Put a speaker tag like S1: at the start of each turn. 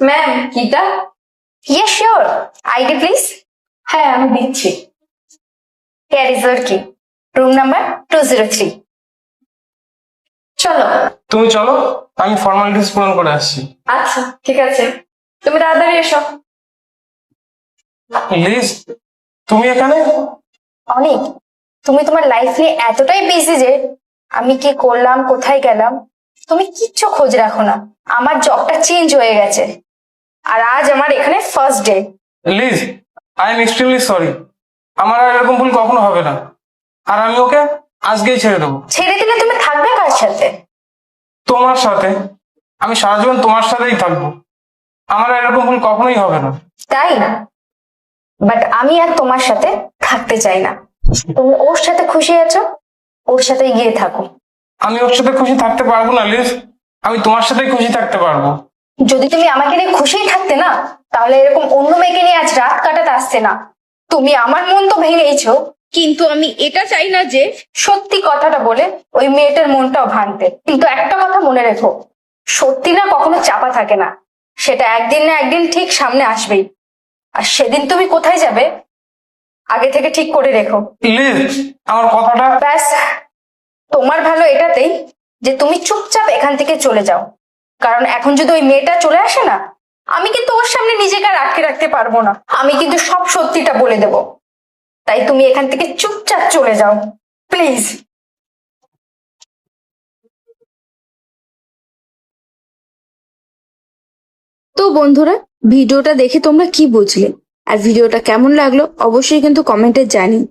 S1: Ma'am Gita.
S2: Yes sure, ID please.
S1: হ্যাঁ আমি দিচ্ছি।
S2: হিয়ার ইজ ইওর কি, রুম নাম্বার 203।
S1: চলো।
S3: তুমি চলো, আমি ফর্মালিটিস পূরণ করে আসছি।
S1: আচ্ছা ঠিক আছে, তুমি তাড়াতাড়ি এসো।
S3: লিজ, তুমি এখানে?
S2: অনেক, তুমি তোমার লাইফ নিয়ে এতটাই বিজি যে আমি কি করলাম কোথায় গেলাম তুমি কিচ্ছু খোঁজ রাখো না। আমার জবটা চেঞ্জ হয়ে গেছে আর আজ আমার এখানে first day.
S3: Please, I am extremely sorry. আমার আর এরকম ভুল কখনো হবে না, আর আমি ওকে আজকেই ছেড়ে দেবো।
S2: ছেড়ে দিলে তুমি থাকবে কার সাথে?
S3: তোমার সাথে। আমি সারা জীবন তোমার সাথেই থাকবো। আমার আর এরকম ভুল কখনোই হবে না।
S2: তাই না? বাট আমি আর তোমার সাথে থাকতে চাই না। তুমি ওর সাথে খুশি আছো, ওর সাথে গিয়ে থাকো।
S3: আমি ওর সাথে খুশি থাকতে পারবো না লিজ, আমি তোমার সাথেই খুশি থাকতে পারবো।
S2: যদি তুমি আমাকে নিয়ে খুশিই থাকতে না, তাহলে এরকম অন্য মেয়েকে নিয়ে আজ রাত কাটাতে আসতে না। তুমি আমার মন তো ভেঙেইছো, কিন্তু আমি এটা চাই না যে সত্যি কথাটা বলে ওই মেয়েটার মনটাও ভাঙতে। কিন্তু একটা কথা মনে রেখো, সত্যি না কখনো চাপা থাকে না, সেটা একদিন না একদিন ঠিক সামনে আসবেই। আর সেদিন তুমি কোথায় যাবে আগে থেকে ঠিক করে রেখো।
S3: লিজ, আমার কথাটা।
S2: ব্যাস, তোমার ভালো এটাতেই যে তুমি চুপচাপ এখান থেকে চলে যাও। কারণ এখন যদি ওই মেয়েটা চলে আসে না, আমি কিন্তু ওর সামনে নিজেকে আর আটকে রাখতে পারবো না। আমি কিন্তু সব সত্যিটা বলে দেব। তাই তুমি এখান থেকে চুপচাপ চলে যাও প্লিজ।
S4: তো বন্ধুরা, ভিডিওটা দেখে তোমরা কি বুঝলে আর ভিডিওটা কেমন লাগলো অবশ্যই কিন্তু কমেন্টে জানিও।